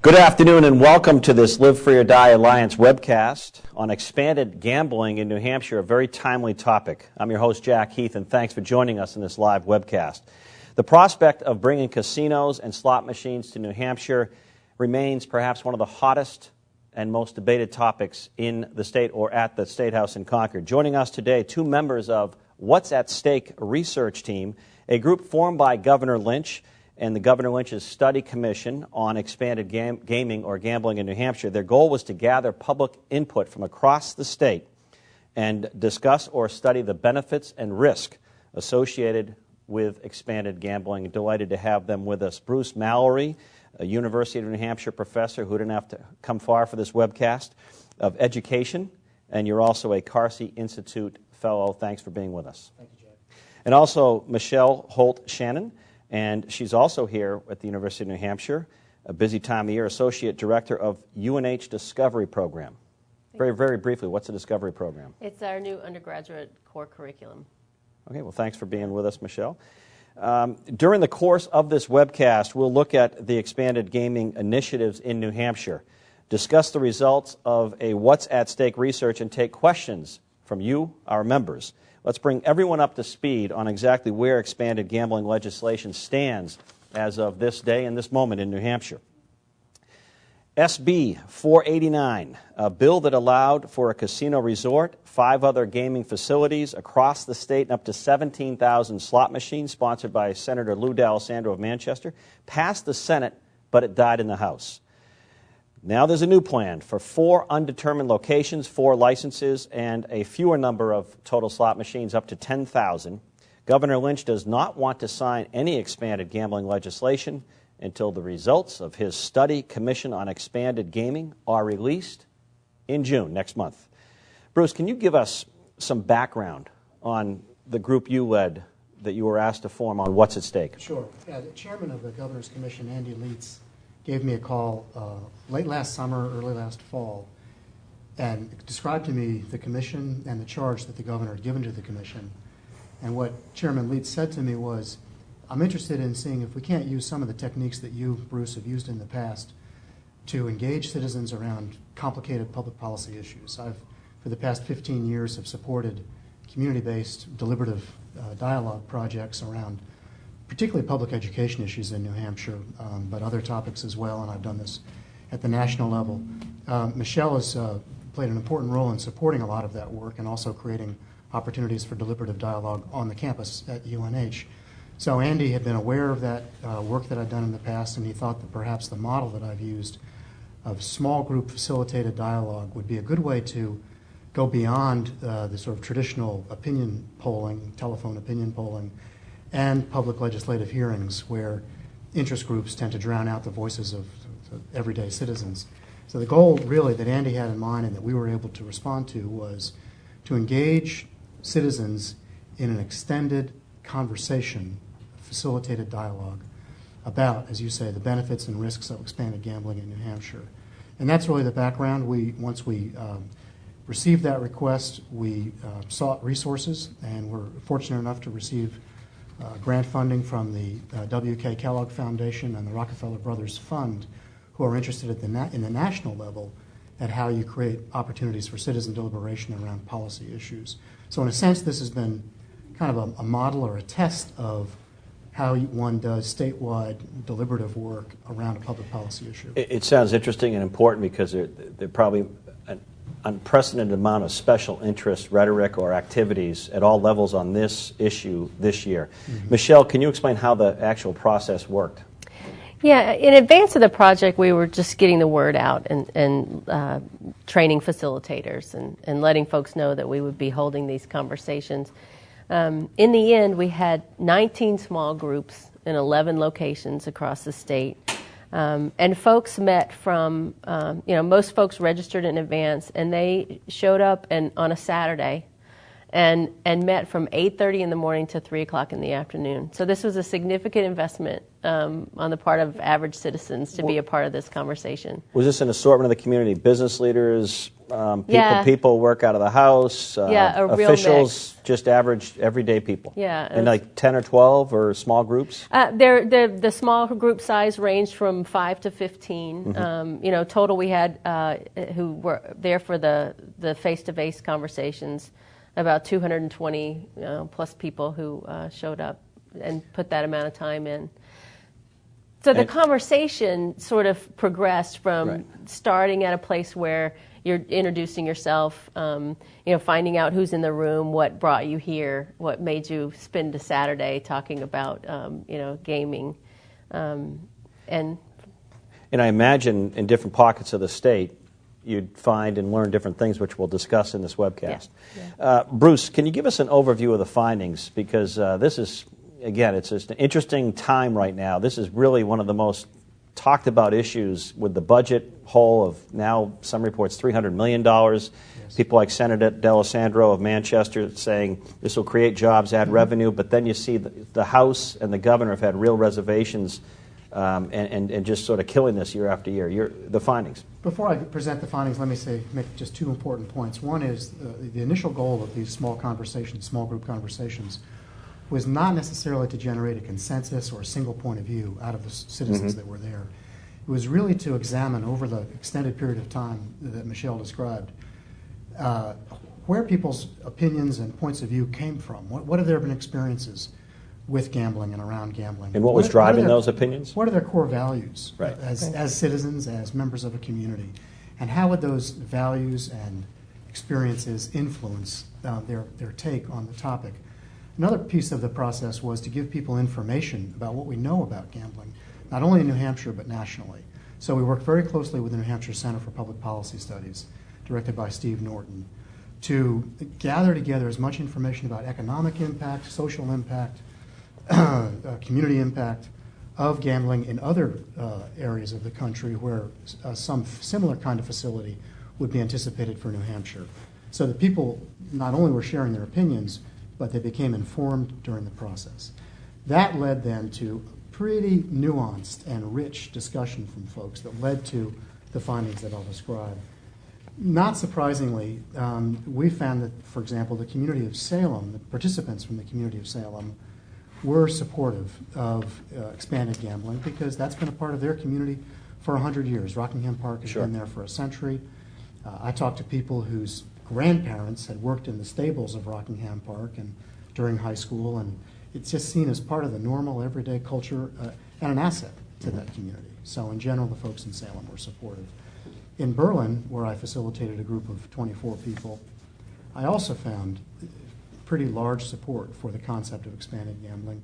Good afternoon and welcome to this Live Free or Die Alliance webcast on expanded gambling in New Hampshire, a very timely topic. I'm your host, Jack Heath, and thanks for joining us in this live webcast. The prospect of bringing casinos and slot machines to New Hampshire remains perhaps one of the hottest and most debated topics in the state or at the State House in Concord. Joining us today, two members of What's at Stake research team, a group formed by Governor Lynch and the Governor Lynch's Study Commission on Expanded Gaming or Gambling in New Hampshire. Their goal was to gather public input from across the state and discuss or study the benefits and risk associated with expanded gambling. Delighted to have them with us. Bruce Mallory, a University of New Hampshire professor who didn't have to come far for this webcast, of education, and you're also a Carsey Institute Fellow. Thanks for being with us. Thank you, Jack. And also Michelle Holt-Shannon, and she's also here at the University of New Hampshire, a busy time of year, Associate Director of UNH Discovery Program. Very briefly, what's the Discovery Program? It's our new undergraduate core curriculum. Okay, well, thanks for being with us, Michelle. During the course of this webcast, we'll look at the expanded gaming initiatives in New Hampshire, discuss the results of a What's at Stake research, and take questions from you, our members. Let's bring everyone up to speed on exactly where expanded gambling legislation stands as of this day and this moment in New Hampshire. SB 489, a bill that allowed for a casino resort, 5 other gaming facilities across the state, and up to 17,000 slot machines, sponsored by Senator Lou D'Alessandro of Manchester, passed the Senate, but it died in the House. Now there's a new plan for 4 undetermined locations, 4 licenses, and a fewer number of total slot machines, up to 10,000. Governor Lynch does not want to sign any expanded gambling legislation until the results of his Study Commission on Expanded Gaming are released in June, next month. Bruce, can you give us some background on the group you led that you were asked to form on What's at Stake? Sure. The chairman of the Governor's Commission, Andy Leitz, gave me a call late last summer, early last fall, and described to me the commission and the charge that the governor had given to the commission. And what Chairman Leitz said to me was, I'm interested in seeing if we can't use some of the techniques that you, Bruce, have used in the past to engage citizens around complicated public policy issues. I've, for the past 15 years, have supported community-based deliberative dialogue projects around particularly public education issues in New Hampshire, but other topics as well, and I've done this at the national level. Michelle has played an important role in supporting a lot of that work and also creating opportunities for deliberative dialogue on the campus at UNH. So Andy had been aware of that work that I'd done in the past, and he thought that perhaps the model that I've used of small group facilitated dialogue would be a good way to go beyond the sort of traditional opinion polling, telephone opinion polling, and public legislative hearings where interest groups tend to drown out the voices of everyday citizens. So the goal really that Andy had in mind and that we were able to respond to was to engage citizens in an extended conversation, facilitated dialogue about, as you say, the benefits and risks of expanded gambling in New Hampshire. And that's really the background. Once we received that request, we sought resources and were fortunate enough to receive grant funding from the W.K. Kellogg Foundation and the Rockefeller Brothers Fund, who are interested at in the national level at how you create opportunities for citizen deliberation around policy issues. So in a sense, this has been kind of a model or a test of how one does statewide deliberative work around a public policy issue. It sounds interesting and important because there probably an unprecedented amount of special interest rhetoric or activities at all levels on this issue this year. Mm-hmm. Michelle, can you explain how the actual process worked? Yeah, in advance of the project, we were just getting the word out and training facilitators and letting folks know that we would be holding these conversations. In the end, we had 19 small groups in 11 locations across the state. And folks met from, most folks registered in advance, and they showed up on a Saturday and met from 8:30 in the morning to 3 o'clock in the afternoon. So this was a significant investment on the part of average citizens to be a part of this conversation. Was this an assortment of the community, business leaders, People work out of the house. A real officials, just average, everyday people. Yeah. And like 10 or 12 or small groups? The small group size ranged from 5 to 15. Total we had who were there for the face-to-face conversations, about 220 plus people who showed up and put that amount of time in. So the conversation sort of progressed from starting at a place where you're introducing yourself, finding out who's in the room, what brought you here, what made you spend a Saturday talking about, gaming, and I imagine in different pockets of the state, you'd find and learn different things, which we'll discuss in this webcast. Yeah. Bruce, can you give us an overview of the findings? Because this is, again, it's just an interesting time right now. This is really one of the most talked about issues with the budget hole of now, some reports, $300 million. Yes. People like Senator D'Alessandro of Manchester saying this will create jobs, add revenue, but then you see the House and the governor have had real reservations and just sort of killing this year after year. The findings. Before I present the findings, let me make just two important points. One is the initial goal of these small group conversations, was not necessarily to generate a consensus or a single point of view out of the citizens that were there. It was really to examine over the extended period of time that Michelle described where people's opinions and points of view came from. What have there been experiences with gambling and around gambling? And what was driving those opinions? What are their core values right. as citizens, as members of a community? And how would those values and experiences influence their take on the topic? Another piece of the process was to give people information about what we know about gambling, not only in New Hampshire but nationally. So we worked very closely with the New Hampshire Center for Public Policy Studies, directed by Steve Norton, to gather together as much information about economic impact, social impact, community impact of gambling in other areas of the country where some similar kind of facility would be anticipated for New Hampshire. So that people not only were sharing their opinions, but they became informed during the process. That led then to pretty nuanced and rich discussion from folks that led to the findings that I'll describe. Not surprisingly, we found that, for example, the community of Salem, the participants from the community of Salem, were supportive of expanded gambling because that's been a part of their community for 100 years. Rockingham Park has been there for a century. I talked to people whose grandparents had worked in the stables of Rockingham Park and during high school, and it's just seen as part of the normal everyday culture and an asset to that community. So in general, the folks in Salem were supportive. In Berlin, where I facilitated a group of 24 people, I also found pretty large support for the concept of expanded gambling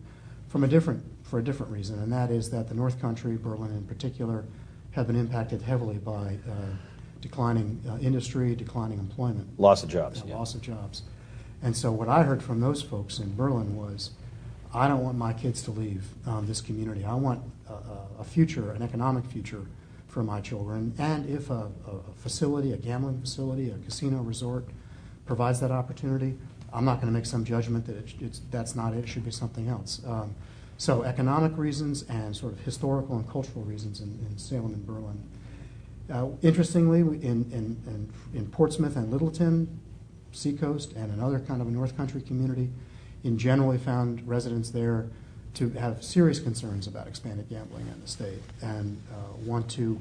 for a different reason, and that is that the North Country, Berlin in particular, have been impacted heavily by declining industry, declining employment. Loss of jobs. Loss of jobs. And so what I heard from those folks in Berlin was, I don't want my kids to leave this community. I want a future, an economic future for my children. And if a facility, a gambling facility, a casino resort provides that opportunity, I'm not going to make some judgment that that's not it, it should be something else. So economic reasons and sort of historical and cultural reasons in Salem and Berlin. Interestingly, in Portsmouth and Littleton, Seacoast, and another kind of a North Country community, in general, we found residents there to have serious concerns about expanded gambling in the state and want to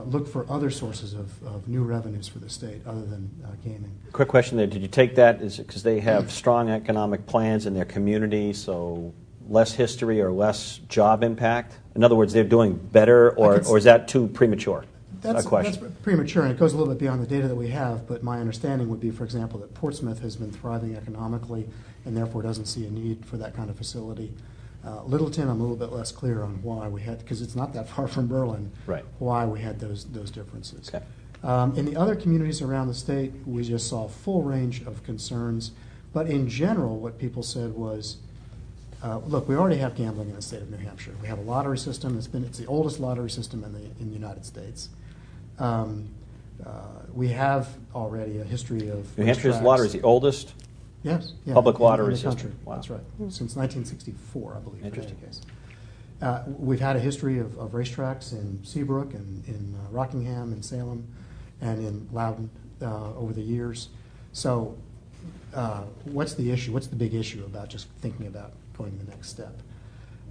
look for other sources of new revenues for the state other than gaming. Quick question there. Did you take that because they have strong economic plans in their community, so less history or less job impact? In other words, they're doing better, or is that too premature? That's premature, and it goes a little bit beyond the data that we have, but my understanding would be, for example, that Portsmouth has been thriving economically and therefore doesn't see a need for that kind of facility. Littleton, I'm a little bit less clear on why we had, because it's not that far from Berlin, why we had those differences. Okay. In the other communities around the state, we just saw a full range of concerns, but in general, what people said was, look, we already have gambling in the state of New Hampshire. We have a lottery system. It's the oldest lottery system in the United States. We have already a history of New Hampshire's lottery is the oldest public lottery in the system. Country. Wow. That's right. Since 1964, I believe. Interesting. In any case. We've had a history of racetracks in Seabrook and in Rockingham and Salem and in Loudon over the years. So what's the issue? What's the big issue about just thinking about going the next step?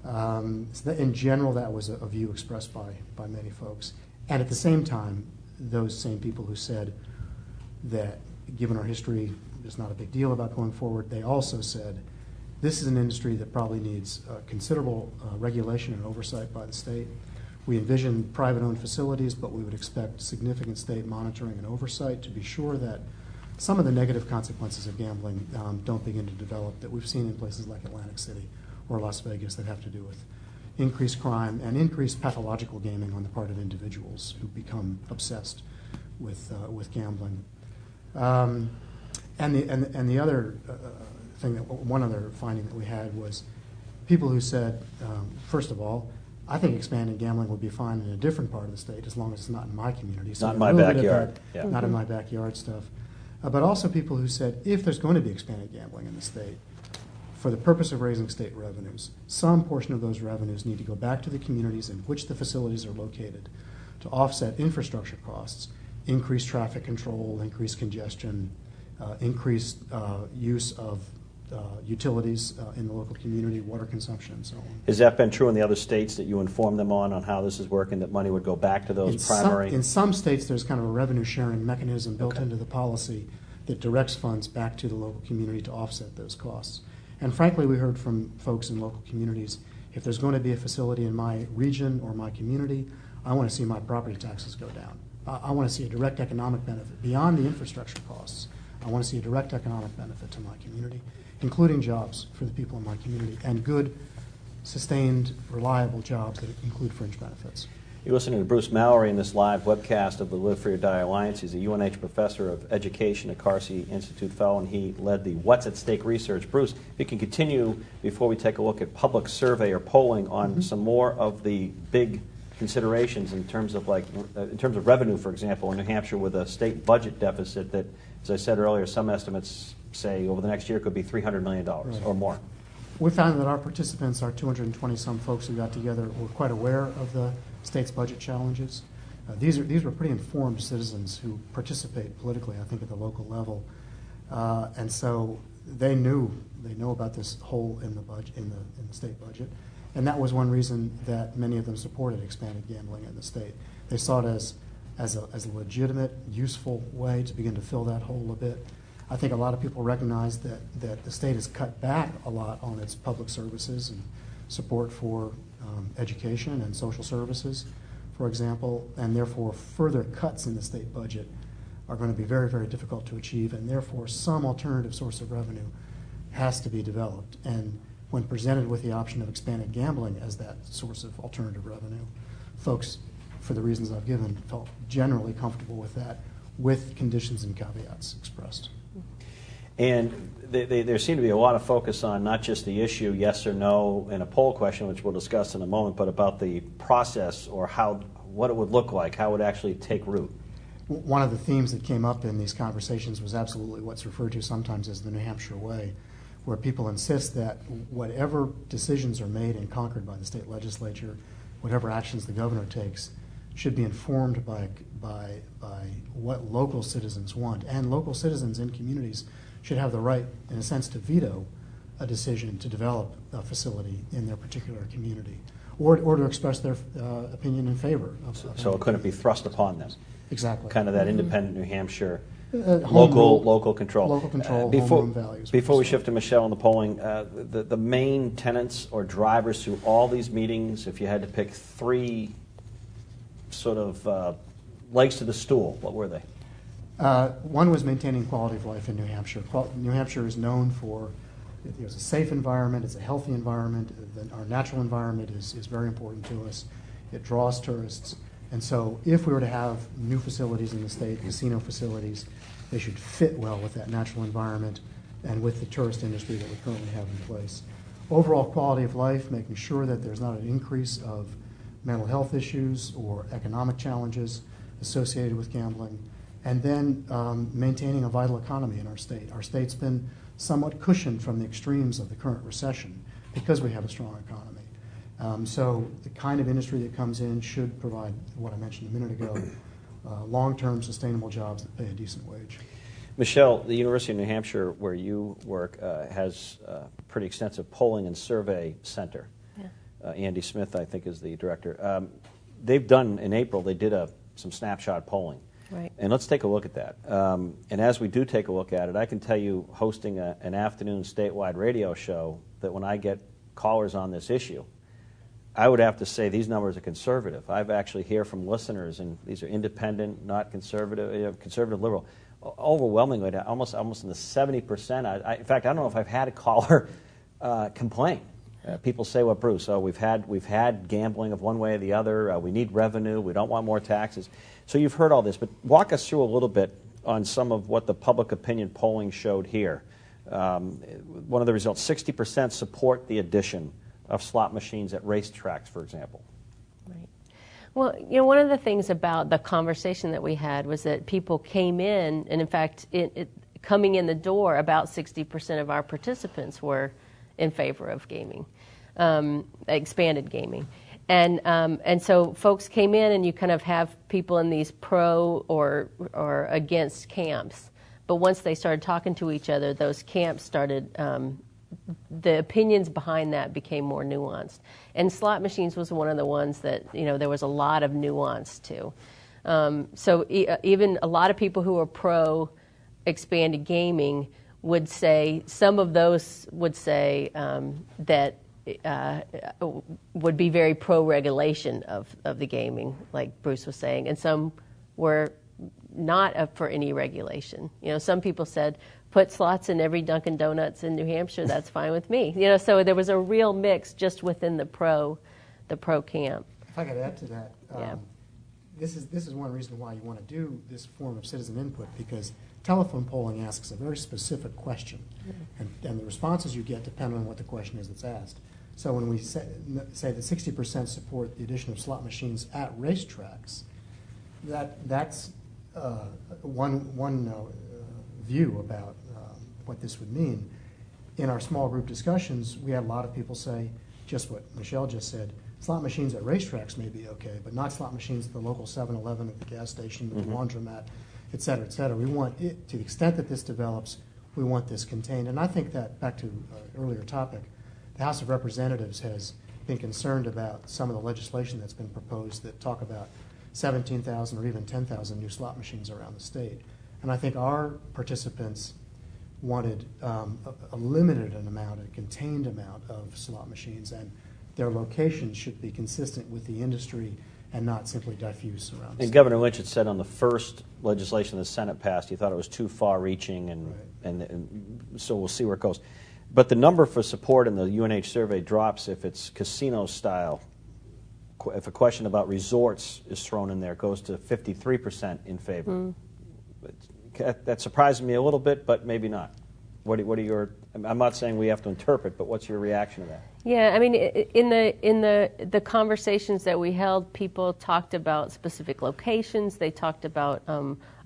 So in general, that was a view expressed by many folks. And at the same time, those same people who said that given our history, there's not a big deal about going forward, they also said this is an industry that probably needs considerable regulation and oversight by the state. We envision private-owned facilities, but we would expect significant state monitoring and oversight to be sure that some of the negative consequences of gambling don't begin to develop that we've seen in places like Atlantic City or Las Vegas that have to do with increased crime and increased pathological gaming on the part of individuals who become obsessed with gambling. And the other thing, one other finding that we had was people who said, first of all, I think expanded gambling would be fine in a different part of the state as long as it's not in my community. So not in my backyard. Yeah. Not in my backyard stuff. But also people who said if there's going to be expanded gambling in the state, for the purpose of raising state revenues, some portion of those revenues need to go back to the communities in which the facilities are located to offset infrastructure costs, increased traffic control, increased congestion, increased use of utilities in the local community, water consumption, and so on. Has that been true in the other states that you informed them on how this is working, that money would go back to those primary? In some states, there's kind of a revenue sharing mechanism built into the policy that directs funds back to the local community to offset those costs. And frankly, we heard from folks in local communities, if there's going to be a facility in my region or my community, I want to see my property taxes go down. I want to see a direct economic benefit beyond the infrastructure costs. I want to see a direct economic benefit to my community, including jobs for the people in my community, and good, sustained, reliable jobs that include fringe benefits. You're listening to Bruce Mallory in this live webcast of the Live Free or Die Alliance. He's a UNH professor of education at Carsey Institute Fellow, and he led the What's at Stake research. Bruce, if you can continue before we take a look at public survey or polling on some more of the big considerations in terms of revenue, for example, in New Hampshire with a state budget deficit that, as I said earlier, some estimates say over the next year could be $300 million or more. We found that our participants, our 220-some folks who got together, were quite aware of the state's budget challenges. These were pretty informed citizens who participate politically, I think, at the local level, and so they know about this hole in the budget, in the state budget, and that was one reason that many of them supported expanded gambling in the state. They saw it as a legitimate, useful way to begin to fill that hole a bit. I think a lot of people recognize that the state has cut back a lot on its public services and support for education and social services, for example, and therefore further cuts in the state budget are going to be very, very difficult to achieve, and therefore some alternative source of revenue has to be developed. And when presented with the option of expanded gambling as that source of alternative revenue, folks, for the reasons I've given, felt generally comfortable with that, with conditions and caveats expressed. And there seemed to be a lot of focus on not just the issue, yes or no, in a poll question, which we'll discuss in a moment, but about the process or what it would look like, how it would actually take root. One of the themes that came up in these conversations was absolutely what's referred to sometimes as the New Hampshire way, where people insist that whatever decisions are made and conquered by the state legislature, whatever actions the governor takes, should be informed by what local citizens want. And local citizens in communities should have the right, in a sense, to veto a decision to develop a facility in their particular community, or to express their opinion in favor of So it couldn't be thrust upon them. Exactly. Kind of that independent New Hampshire local control. Local control, home values. Before we shift to Michelle in the polling, the main tenets or drivers through all these meetings, if you had to pick three sort of legs to the stool, what were they? One was maintaining quality of life in New Hampshire. New Hampshire is known for it's a safe environment, it's a healthy environment. Our natural environment is very important to us. It draws tourists. And so if we were to have new facilities in the state, casino facilities, they should fit well with that natural environment and with the tourist industry that we currently have in place. Overall quality of life, making sure that there's not an increase of mental health issues or economic challenges associated with gambling. And then maintaining a vital economy in our state. Our state's been somewhat cushioned from the extremes of the current recession because we have a strong economy. So the kind of industry that comes in should provide what I mentioned a minute ago, long-term sustainable jobs that pay a decent wage. Michelle, the University of New Hampshire, where you work, has a pretty extensive polling and survey center. Yeah. Andy Smith, I think, is the director. They've done, in April, they did some snapshot polling. Right. And let's take a look at that. And as we do take a look at it, I can tell you, hosting an afternoon statewide radio show, that when I get callers on this issue, I would have to say these numbers are conservative. I've actually hear from listeners, and these are independent, not conservative, conservative, liberal, overwhelmingly, almost in the 70%. In fact, I don't know if I've had a caller complain. People say, "Well, Bruce, we've had gambling of one way or the other. We need revenue. We don't want more taxes." So you've heard all this, but walk us through a little bit on some of what the public opinion polling showed here. One of the results: 60% support the addition of slot machines at racetracks, for example. Right. Well, one of the things about the conversation that we had was that people came in, and in fact, coming in the door, about 60% of our participants were in favor of gaming, expanded gaming. And so folks came in, and you kind of have people in these pro or against camps. But once they started talking to each other, those camps started, the opinions behind that became more nuanced. And slot machines was one of the ones that, there was a lot of nuance to. So even a lot of people who are pro expanded gaming would say, some of those would say that would be very pro-regulation of the gaming, like Bruce was saying, and some were not up for any regulation. Some people said, put slots in every Dunkin' Donuts in New Hampshire, that's fine with me. So there was a real mix just within the pro camp. If I could add to that, Yeah. This is one reason why you want to do this form of citizen input, because telephone polling asks a very specific question, and the responses you get depend on what the question is that's asked. So when we say that 60% support the addition of slot machines at racetracks, that's one view about what this would mean. In our small group discussions, we had a lot of people say just what Michelle just said. Slot machines at racetracks may be okay, but not slot machines at the local 7-Eleven, at the gas station, at the laundromat, et cetera, et cetera. We want it, to the extent that this develops, we want this contained. And I think that, back to an earlier topic, the House of Representatives has been concerned about some of the legislation that's been proposed that talk about 17,000 or even 10,000 new slot machines around the state. And I think our participants wanted a limited amount, a contained amount of slot machines, and their locations should be consistent with the industry and not simply diffuse around the And state. Governor Lynch had said on the first legislation the Senate passed, he thought it was too far-reaching, and so we'll see where it goes. But the number for support in the UNH survey drops if it's casino-style. If a question about resorts is thrown in there, it goes to 53% in favor. That surprised me a little bit, but maybe not. What are your? I'm not saying we have to interpret, but what's your reaction to that? Yeah, I mean, in the conversations that we held, people talked about specific locations. They talked about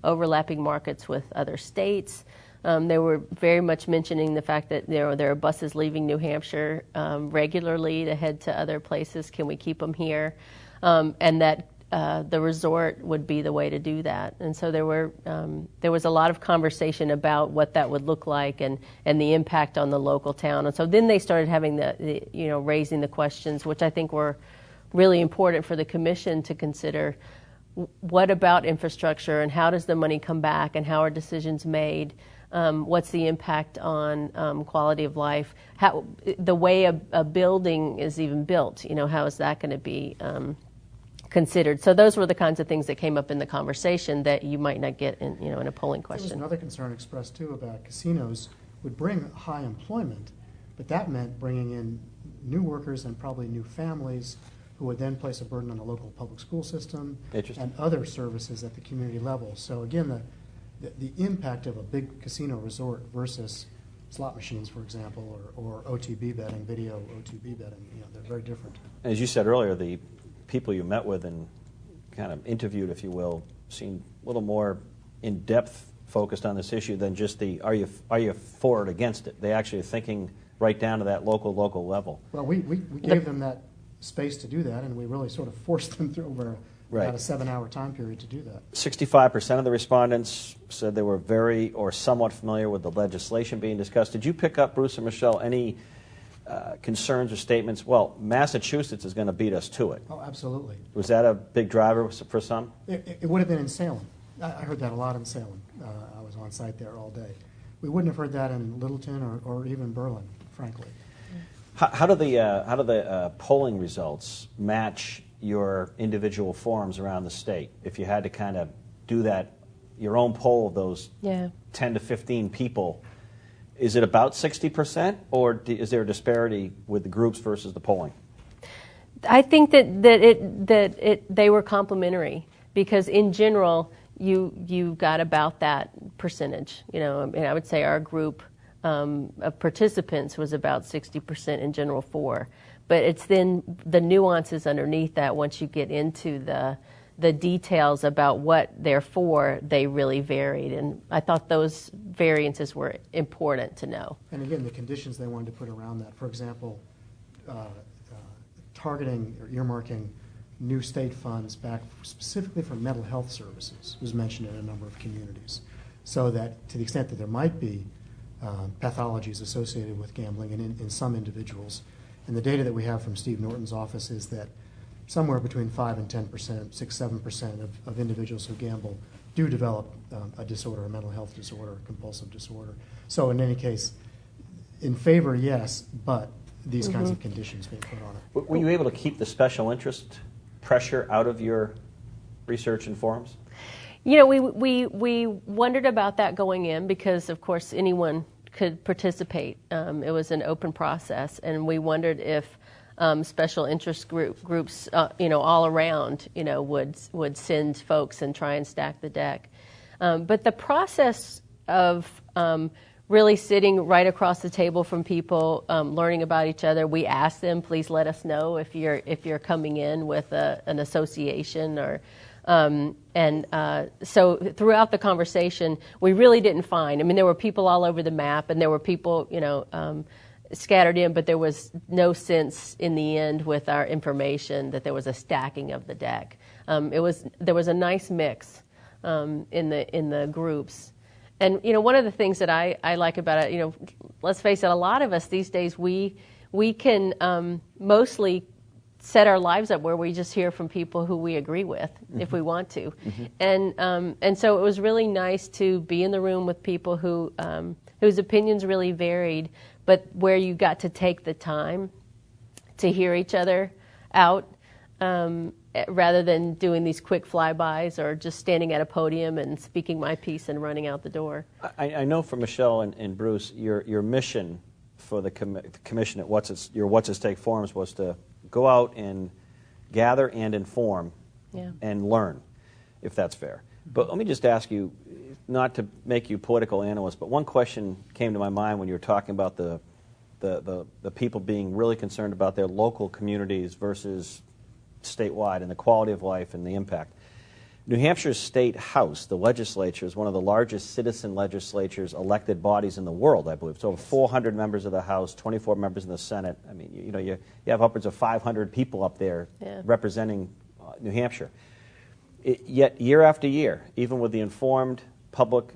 overlapping markets with other states. They were very much mentioning the fact that there are buses leaving New Hampshire regularly to head to other places. Can we keep them here? And that the resort would be the way to do that. And so there was a lot of conversation about what that would look like and the impact on the local town. And so then they started having raising the questions, which I think were really important for the commission to consider. What about infrastructure, and how does the money come back, and how are decisions made? What's the impact on quality of life? How the way a building is even built, how is that going to be considered? So those were the kinds of things that came up in the conversation that you might not get in a polling question. There was another concern expressed too about casinos would bring high employment, but that meant bringing in new workers and probably new families who would then place a burden on the local public school system and other services at the community level. So again, the impact of a big casino resort versus slot machines, for example, or OTB betting, video OTB betting, they're very different. As you said earlier, the people you met with and kind of interviewed, if you will, seemed a little more in-depth focused on this issue than just are you for or against it. They actually are thinking right down to that local level. Well, we gave them that space to do that, and we really sort of forced them through over Right. About a 7-hour time period to do that. 65% of the respondents said they were very or somewhat familiar with the legislation being discussed. Did you pick up, Bruce and Michelle, any concerns or statements? Well, Massachusetts is going to beat us to it. Oh, absolutely. Was that a big driver for some? It would have been in Salem. I heard that a lot in Salem. I was on site there all day. We wouldn't have heard that in Littleton or even Berlin, frankly. How do the polling results match your individual forums around the state? If you had to kind of do that, your own poll of those 10 to 15 people, is it about 60%, or is there a disparity with the groups versus the polling? I think that they were complementary, because in general you got about that percentage. You know, I mean, I would say our group of participants was about 60% in general for, but it's then the nuances underneath that. Once you get into the details about what they're for, they really varied, and I thought those variances were important to know. And again, the conditions they wanted to put around that, for example, targeting or earmarking new state funds back specifically for mental health services was mentioned in a number of communities, so that to the extent that there might be pathologies associated with gambling in some individuals, and the data that we have from Steve Norton's office is that somewhere between 5 and 10%, 6-7% of individuals who gamble do develop a disorder, a mental health disorder, a compulsive disorder. So in any case, in favor, yes, but these kinds of conditions being put on it. Were you able to keep the special interest pressure out of your research and forums? You know, we wondered about that going in, because of course anyone could participate. It was an open process, and we wondered if special interest groups, you know, all around, you know, would send folks and try and stack the deck. But the process of really sitting right across the table from people, learning about each other, we asked them, please let us know if you're coming in with an association or. So throughout the conversation, we really didn't find. I mean, there were people all over the map, and there were people, you know, scattered in, but there was no sense in the end with our information that there was a stacking of the deck. There was a nice mix in the groups. And you know, one of the things that I like about it, you know, let's face it, a lot of us these days we can mostly set our lives up where we just hear from people who we agree with if we want to. And so it was really nice to be in the room with people whose opinions really varied, but where you got to take the time to hear each other out, rather than doing these quick flybys or just standing at a podium and speaking my piece and running out the door. I know for Michelle and Bruce, your mission for the commission at your What's at Stake forums was to go out and gather and inform and learn, if that's fair. But let me just ask you, not to make you political analysts, but one question came to my mind when you were talking about the people being really concerned about their local communities versus statewide and the quality of life and the impact. New Hampshire's State House, the legislature, is one of the largest citizen legislatures elected bodies in the world, I believe. So over 400 members of the House, 24 members in the Senate. I mean, you know, you have upwards of 500 people up there representing New Hampshire. Yet year after year, even with the informed public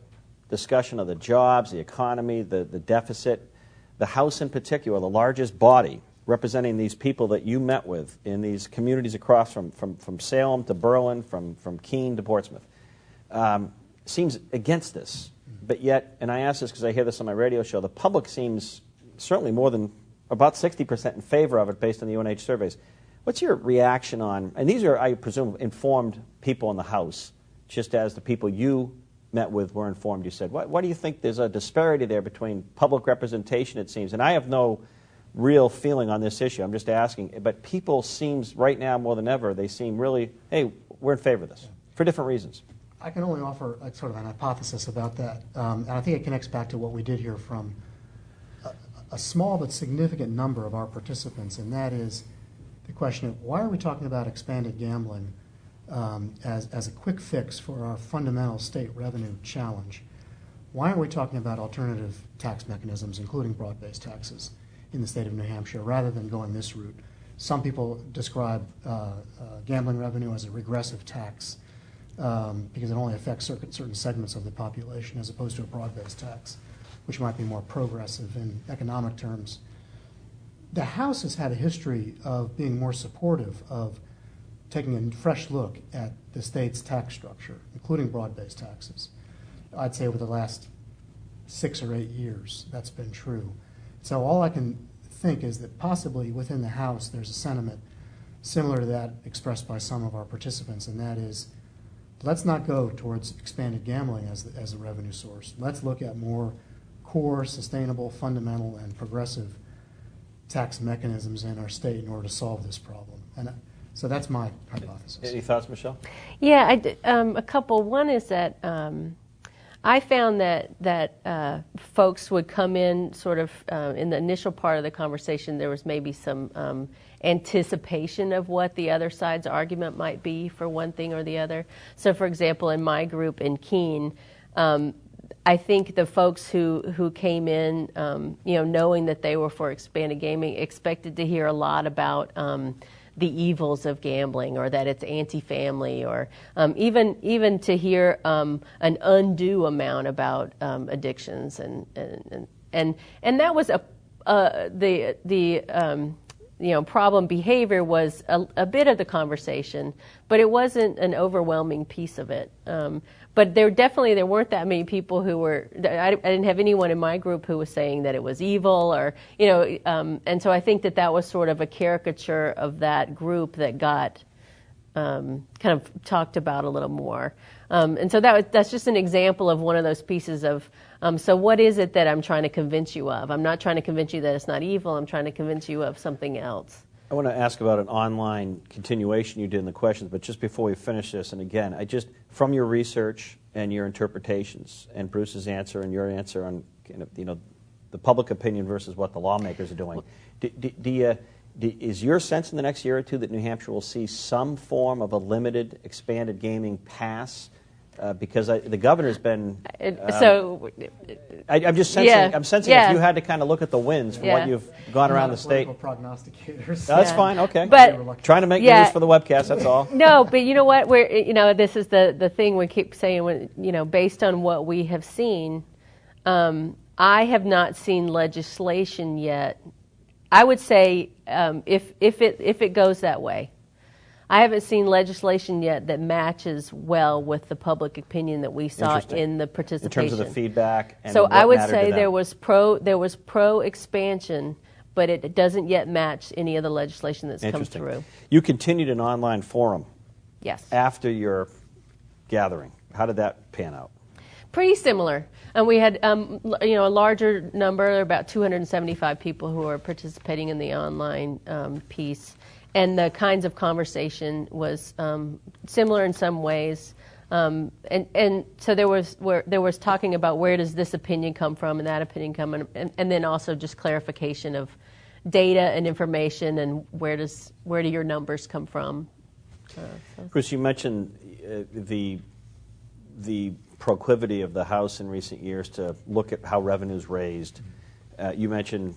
discussion of the jobs, the economy, the deficit, the House in particular, the largest body representing these people that you met with in these communities across from Salem to Berlin, from Keene to Portsmouth, seems against this. But yet, and I ask this because I hear this on my radio show, the public seems certainly more than about 60% in favor of it based on the UNH surveys. What's your reaction on, and these are, I presume, informed people in the House, just as the people you met with were informed, you said. Why do you think there's a disparity there between public representation, it seems? And I have no real feeling on this issue. I'm just asking. But people seems right now more than ever, they seem really, hey, we're in favor of this for different reasons. I can only offer sort of an hypothesis about that. And I think it connects back to what we did hear from a small but significant number of our participants, and that is the question of why are we talking about expanded gambling as a quick fix for our fundamental state revenue challenge? Why aren't we talking about alternative tax mechanisms, including broad-based taxes, in the state of New Hampshire, rather than going this route? Some people describe gambling revenue as a regressive tax because it only affects certain segments of the population as opposed to a broad-based tax, which might be more progressive in economic terms. The House has had a history of being more supportive of taking a fresh look at the state's tax structure, including broad-based taxes. I'd say over the last 6 or 8 years, that's been true. So all I can think is that possibly within the House there's a sentiment similar to that expressed by some of our participants, and that is, let's not go towards expanded gambling as a revenue source. Let's look at more core, sustainable, fundamental, and progressive tax mechanisms in our state in order to solve this problem. And so that's my hypothesis. Any thoughts, Michelle? Yeah, a couple. One is that I found that folks would come in sort of in the initial part of the conversation, there was maybe some anticipation of what the other side's argument might be for one thing or the other. So, for example, in my group in Keene, I think the folks who came in, knowing that they were for expanded gaming, expected to hear a lot about the evils of gambling, or that it's anti-family, or even to hear an undue amount about addictions, and that was the problem behavior was a bit of the conversation, but it wasn't an overwhelming piece of it. But there weren't that many people who were. I didn't have anyone in my group who was saying that it was evil, or and so I think that was sort of a caricature of that group that got kind of talked about a little more. And so that's just an example of one of those pieces of. So what is it that I'm trying to convince you of? I'm not trying to convince you that it's not evil. I'm trying to convince you of something else. I want to ask about an online continuation you did in the questions, but just before we finish this, and again, from your research and your interpretations, and Bruce's answer and your answer on the public opinion versus what the lawmakers are doing, is your sense in the next year or two that New Hampshire will see some form of a limited expanded gaming pass? Because the governor's been. I'm just sensing. Yeah, I'm sensing yeah. if you had to kind of look at the winds from what you've gone around the state. Prognosticators. That's fine. Okay. But trying to make news for the webcast. That's all. No, but you know what? This is the thing we keep saying. Based on what we have seen, I have not seen legislation yet. I would say if it goes that way. I haven't seen legislation yet that matches well with the public opinion that we saw in the participation. In terms of the feedback. And so what I would mattered say to them. there was pro expansion, but it doesn't yet match any of the legislation that's come through. You continued an online forum. Yes. After your gathering, how did that pan out? Pretty similar, and we had a larger number, about 275 people who are participating in the online piece. And the kinds of conversation was similar in some ways, and so there was talking about where does this opinion come from and that opinion come, and then also just clarification of data and information, and where do your numbers come from. Bruce, you mentioned the proclivity of the House in recent years to look at how revenue's raised. You mentioned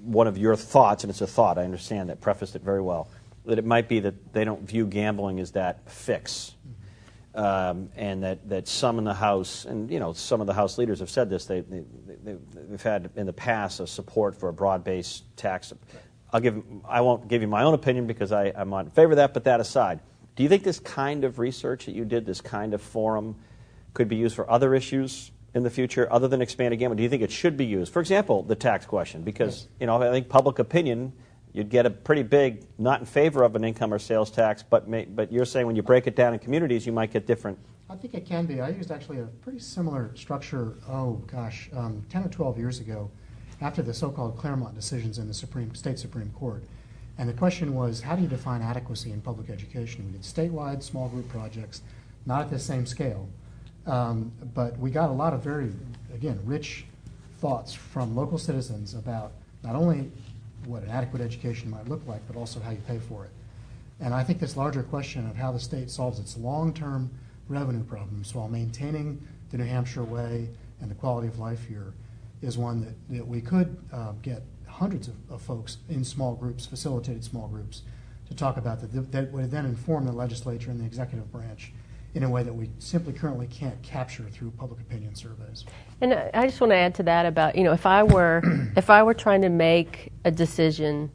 one of your thoughts, and it's a thought, I understand that, prefaced it very well, that it might be that they don't view gambling as that fix. And that some in the House, and some of the House leaders have said this, they've had in the past a support for a broad-based tax. I won't give you my own opinion because I'm not in favor of that, but that aside, do you think this kind of research that you did, this kind of forum, could be used for other issues in the future, other than expanded gambling? Do you think it should be used? For example, the tax question, because I think public opinion, you'd get a pretty big not in favor of an income or sales tax, but you're saying when you break it down in communities, you might get different. I think it can be. I used actually a pretty similar structure, 10 or 12 years ago, after the so-called Claremont decisions in the State Supreme Court. And the question was, how do you define adequacy in public education? We did statewide small group projects, not at the same scale. But we got a lot of very, again, rich thoughts from local citizens about not only what an adequate education might look like, but also how you pay for it. And I think this larger question of how the state solves its long-term revenue problems while maintaining the New Hampshire way and the quality of life here is one that we could get hundreds of folks in small groups, facilitated small groups, to talk about that would then inform the legislature and the executive branch in a way that we simply currently can't capture through public opinion surveys. And I just want to add to that about, if I were trying to make a decision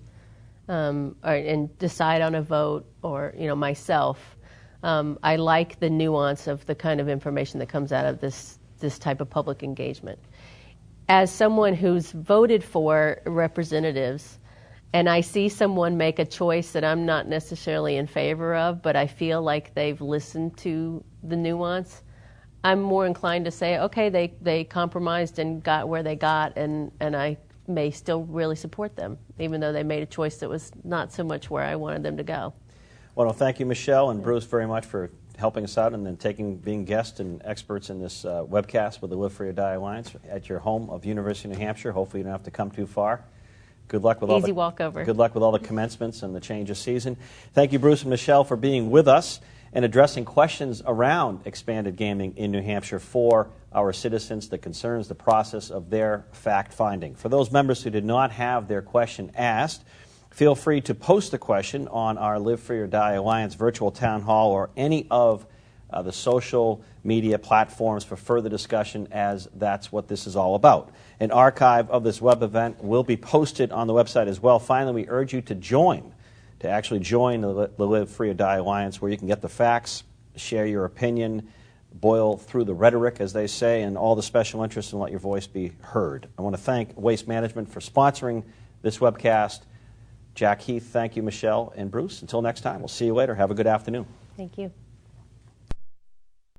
and decide on a vote, or myself, I like the nuance of the kind of information that comes out of this type of public engagement. As someone who's voted for representatives, and I see someone make a choice that I'm not necessarily in favor of, but I feel like they've listened to the nuance, I'm more inclined to say, okay, they compromised and got where they got, and I may still really support them, even though they made a choice that was not so much where I wanted them to go. Well, thank you, Michelle and Bruce, very much for helping us out and then being guests and experts in this webcast with the Live Free or Die Alliance at your home of University of New Hampshire. Hopefully you don't have to come too far. Good luck with Easy walkover. Good luck with all the commencements and the change of season. Thank you, Bruce and Michelle, for being with us and addressing questions around expanded gaming in New Hampshire for our citizens, the concerns, the process of their fact-finding. For those members who did not have their question asked, feel free to post the question on our Live Free or Die Alliance virtual town hall or any of the social media platforms for further discussion, as that's what this is all about. An archive of this web event will be posted on the website as well. Finally, we urge you to actually join the Live Free or Die Alliance, where you can get the facts, share your opinion, boil through the rhetoric, as they say, and all the special interests, and let your voice be heard. I want to thank Waste Management for sponsoring this webcast. Jack Heath, thank you, Michelle and Bruce. Until next time, we'll see you later. Have a good afternoon. Thank you.